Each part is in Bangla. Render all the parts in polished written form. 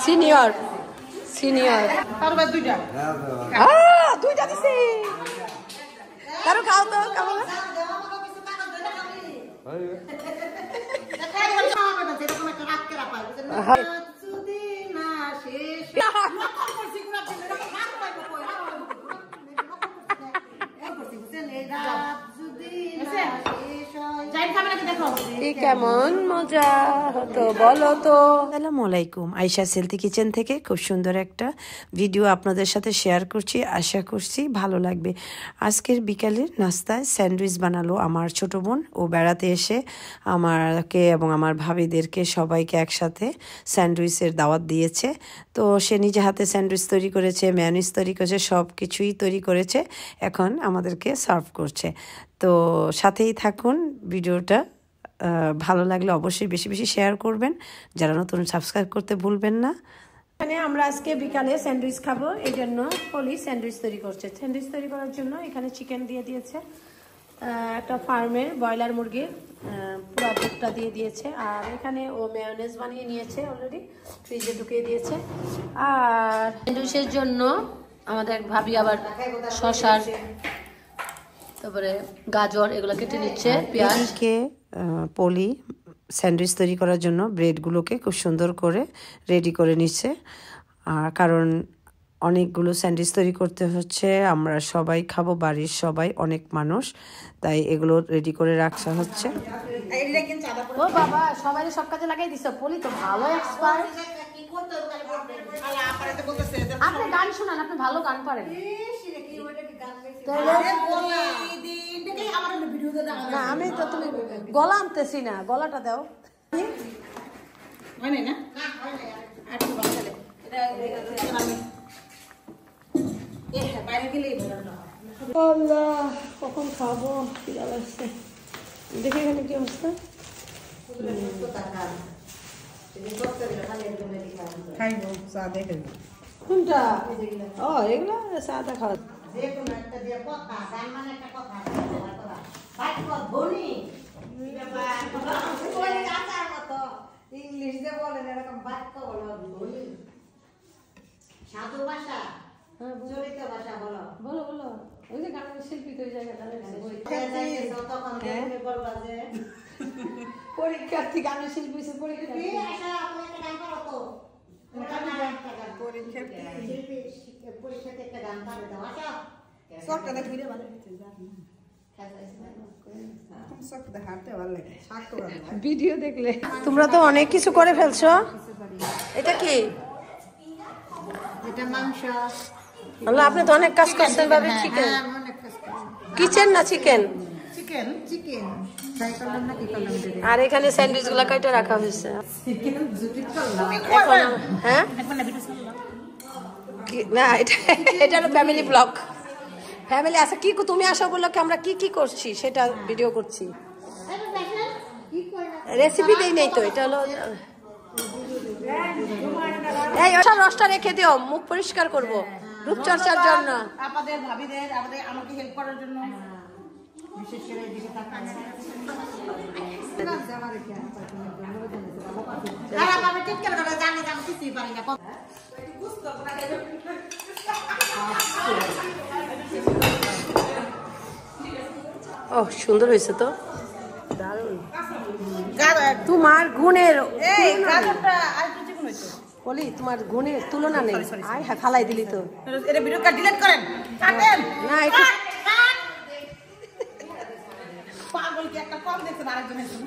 সিনিয়র সিনিয়র দুইটা দিছি কারো খাও তো কেমন কেমন মজা হতো বলো তো। আসসালামু আলাইকুম, আয়েশা হেলথি কিচেন থেকে খুব সুন্দর একটা ভিডিও আপনাদের সাথে শেয়ার করছি। আশা করছি ভালো লাগবে। আজকের বিকালের নাস্তায় স্যান্ডউইচ বানালো আমার ছোট বোন। ও বেড়াতে এসে আমাকে এবং আমার ভাবিদেরকে সবাইকে একসাথে স্যান্ডউইচের দাওয়াত দিয়েছে। তো সে নিজে হাতে স্যান্ডউইচ তৈরি করেছে, মেয়োনিজ তৈরি করেছে, সব কিছুই তৈরি করেছে। এখন আমাদেরকে সার্ভ করছে। তো সাথেই থাকুন, ভিডিওটা ভালো লাগলে অবশ্যই বেশি বেশি শেয়ার করবেন। যারা নতুন সাবস্ক্রাইব করতে ভুলবেন না। এখানে আমরা আজকে বিকালে স্যান্ডউইচ খাবো, এই জন্য পলি স্যান্ডউইচ তৈরি করছে। স্যান্ডউইচ তৈরি করার জন্য এখানে চিকেন দিয়ে দিয়েছে, একটা ফার্মের ব্রয়লার মুরগির পুরো বুকটা দিয়ে দিয়েছে। আর এখানে ও মেয়োনেজ বানিয়ে নিয়েছে, অলরেডি ফ্রিজে ঢুকিয়ে দিয়েছে। আর স্যান্ডউইচের জন্য আমাদের ভাবি আবার শসার, তারপরে গাজর এগুলো কেটে নিচ্ছে, পেঁয়াজকে পলি স্যান্ডউইচ তৈরি করার জন্য ব্রেডগুলোকে খুব সুন্দর করে রেডি করে নিচ্ছে। আর কারণ অনেকগুলো স্যান্ডউইচ তৈরি করতে হচ্ছে, আমরা সবাই খাবো, বাড়ির সবাই, অনেক মানুষ, তাই এগুলো রেডি করে রাখা হচ্ছে। ও বাবা, সবাই সব কাজে লাগাই দিছো, পলি তো ভালো এক্সপার্ট। আপনি গান শোনান, আপনি ভালো গান পারেন। না আমি তো, তুমি গলা আনতেছি না, গলাটা দাও। কখন খাবো, খিদা লাগছে। দেখে এখানে কি অবস্থা। কোনটা? ও এগুলো সাদা খাওয়া। ইংলিশ যে বলেন এরকম বাক্য বলো, সাধু ভাষা, চলিত ভাষা বলো। বলো বলো, ওই যে গানের শিল্পী তো ওই জায়গাটা পরীক্ষার্থী, গানের শিল্পী পরীক্ষার্থী। ভিডিও দেখলে তোমরা তো অনেক কিছু করে ফেলছো। এটা কি? এটা মাংস। আপনি তো অনেক কাজ করছেন ভাবি। চিকেন কিচেন না চিকেন? চিকেন চিকেন আর এখানে স্যান্ডউইচ গুলা কেটে রাখা হয়েছে। হ্যাঁ না, এটা হলো ফ্যামিলি ব্লগ। ফ্যামিলি আছে কি, তুমি আসো বললো কি আমরা কি কি করছি সেটা ভিডিও করছি। রেসিপি দেই নেই তো, এটা হলো এই রসটা রেখে দিও, মুখ পরিষ্কার করব রূপচর্চার জন্য। আপনাদের ভাবিদের আমাকে হেল্প করার জন্য বিশেষ করে এদিকে থাকা। ও সুন্দর হয়েছে তো, দারুণ। তোমার গুণের বলি, তোমার গুণের তুলনা নেই। হ্যাঁ ফালাই দিলি তো। এটা ভিডিও ডিলিট করেন, কাটেন না। এটা পাগল কি একটা কম দেখছেন আরেকজন এসে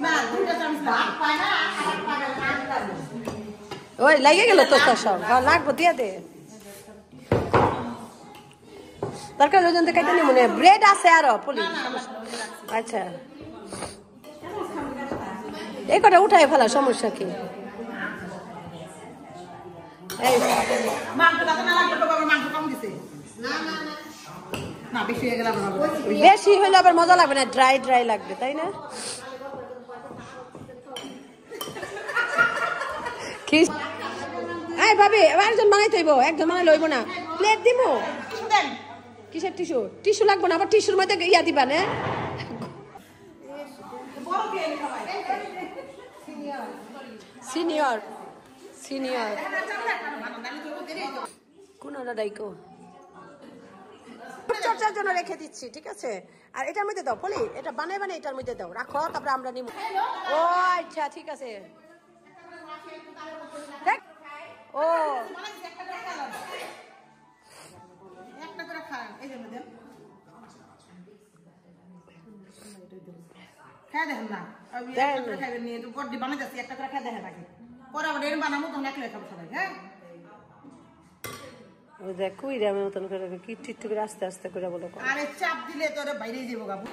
না, দুটো চামচ ভাত পায় না, আর পাগল কাজ করে। ওই লাগে গেল তো, সব লাগবো দিয়ে দে। দরকার ওই জন্য কেটে নি, মনে ব্রেড আছে আরো পলি। আচ্ছা এই কটা উঠাই ফেলা, সমস্যা কি? বেশি হইলে আবার মজা লাগবে না, ড্রাই ড্রাই লাগবে, তাই না? ভাবি একজন বানাইতে হইব, একজন বানাই লইব না। প্লেট দিব, কিসের টিস্যু? টিস্যু লাগবে না, আবার টিস্যুর মধ্যে ইয়া দিবা না। বড় কে খাওয়াই সিনিয়র সিনিয়র কোন ডাইকো চর্চার জন্য রেখে দিচ্ছি, ঠিক আছে? আর এটার মধ্যে দাও পলি, এটা বানাই বানাই এটার মধ্যে দাও, রাখো, তারপরে আমরা নিব। ও আচ্ছা ঠিক আছে। দেখ ও একটা করে খান, এই যে দেন খাই দেখেন না, খাইবেন নিয়ে গড্ডি বানাই যাচ্ছি, একটা করে খাই দেখেন আগে, পরে আবার এর বানাবো তখন একলে খাবো সবাই। হ্যাঁ ওই দেখ কই রে, আমি মতন করে কি ঠিক করে আস্তে আস্তে করে বলো। আরে চাপ দিলে তোর বাইরে যাবো গাবো।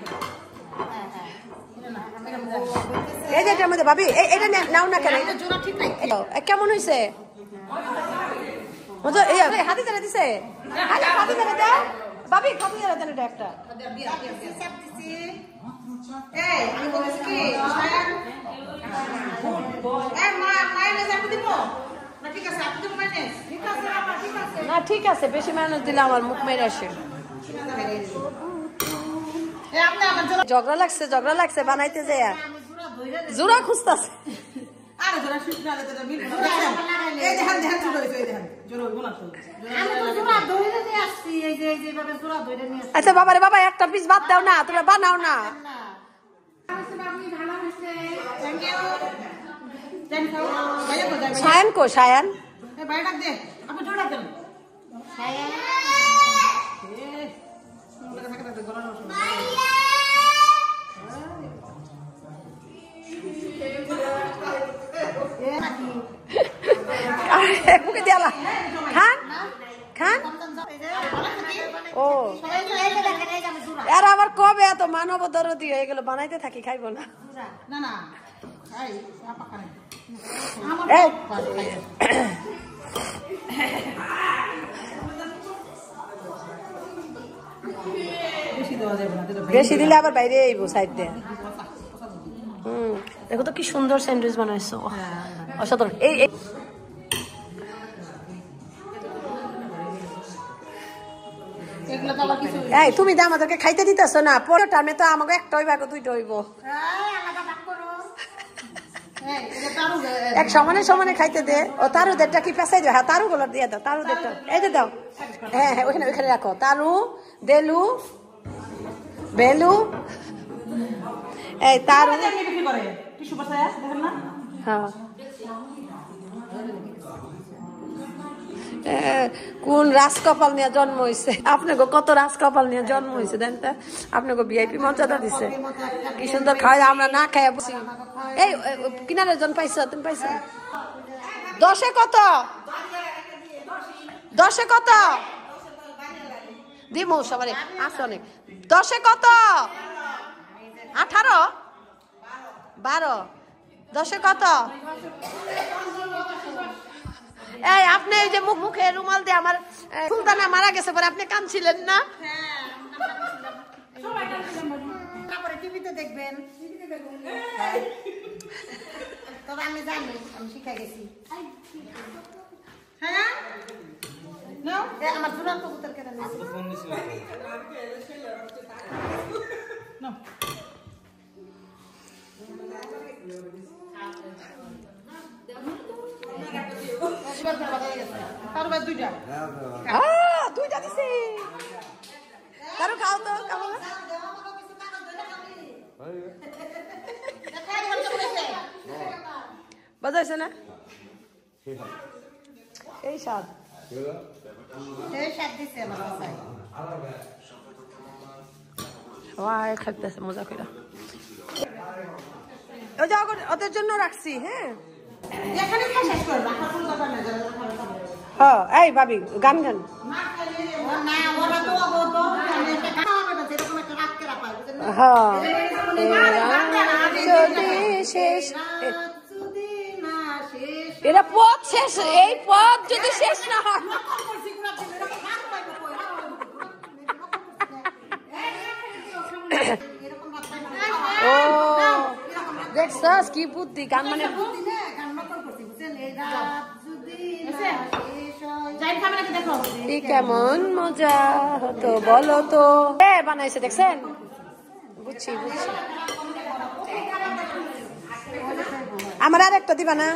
এই যে এটার মধ্যে ভাবি এটা নাও না কেন, এটা জোড়া ঠিক নাই। কেমন হয়েছে? হাতি ধরে দিছে, হাতি ধরে দাও ভাবি, হাতি ধরে দেন এটা একটা। এই আমি বলছি কি এই মা মাইনাস আমি দিব না, ঠিক আছে আপনি দিব মাইনাস, ঠিক আছে আপা, ঠিক আছে না ঠিক আছে, বেশি মেহনত দিলে আমার মুখ মেরে আসে। এই আপনি আমার জোড়া ঝগড়া লাগছে বানাইতে যায়, আমি জোড়া ধইরা জোড়া খুঁজতাছে। আরে জোড়া শুকনালে তো মিল এই দেখেন দেখেন জোড়া হইছে, এই দেখেন জোড়া গুনা তো আমি তো জোড়া ধইরা নিয়ে আসছি, এই যে ভাবে জোড়া ধইরা নিয়ে আসছি। আচ্ছা বাবারে বাবা একটা পিস বাদ দাও না, তোমরা বানাও না। সায়ান কো সায়ান, বাইরে দে আপনি জোড়া দেন মুখে দিয়ালা খান খান। ও আর আবার কবে এত মানব দরদি হয়ে গেল, বানাইতে থাকি খাইব না। না না এই আপা খান বেশি দিলে আবার বাইরে আইব সাইড দিয়ে। দেখো তো কি সুন্দর স্যান্ডউইচ বানাইছো, অসাধারণ। এই এই তুমি তো আমাদেরকে খাইতে দিতেছো না, পরে টাইমে তো আমাকে একটা হইব দুইটা হইব, এক সমানে সমানে খাইতে দে। ও তারু দেড়টা কি পেঁচাই দাও, হ্যাঁ তারু গুলো দিয়ে দাও, তারু দেড়টা এই যে দাও, হ্যাঁ হ্যাঁ ওখানে ওখানে রাখো, তারু দেলু বেলু, এই তারু হ্যাঁ। কোন রাজকপাল নিয়ে জন্ম হয়েছে আপনাকে, কত রাজকপাল নিয়ে জন্ম হয়েছে দেন তা, আপনাকে ভিআইপি মর্যাদা দিছে, কি সুন্দর খাওয়া, আমরা না খাইয়া বসি। এই কিনারের জন পাইছো, তুমি পাইছো? 10-এ কত, 10-এ কত দিমু সবারে আছে অনেক। 10-এ কত, 18 12, 10-এ কত? এই আপনি এই যে মুখে রুমাল দিয়ে আমার সুলতানা মারা গেছে পরে আপনি কাঁদছিলেন না? টিভিতে দেখবেন, তবে আমি জানি, আমি শিখে গেছি। হ্যাঁ আমার চূড়ান্ত পুত্র কেটে দুইটা দিছি, তারও খাও তো কেমন বাজাইছে না? এই স্বাদ দিচ্ছে আমার সবাই খাইতেছে মজা করে। ওই যে ওদের জন্য রাখছি। হ্যাঁ হ্যাঁ এই ভাবি গান গান শেষ, এটা পথ শেষ, এই পথ যদি শেষ না হয় ও দেখছস কি বুদ্ধি, গান মানে কেমন মজা হতো বলো তো। বানাইছে দেখছেন, বুঝছি বুঝছি। আমার আর একটা দিবা না?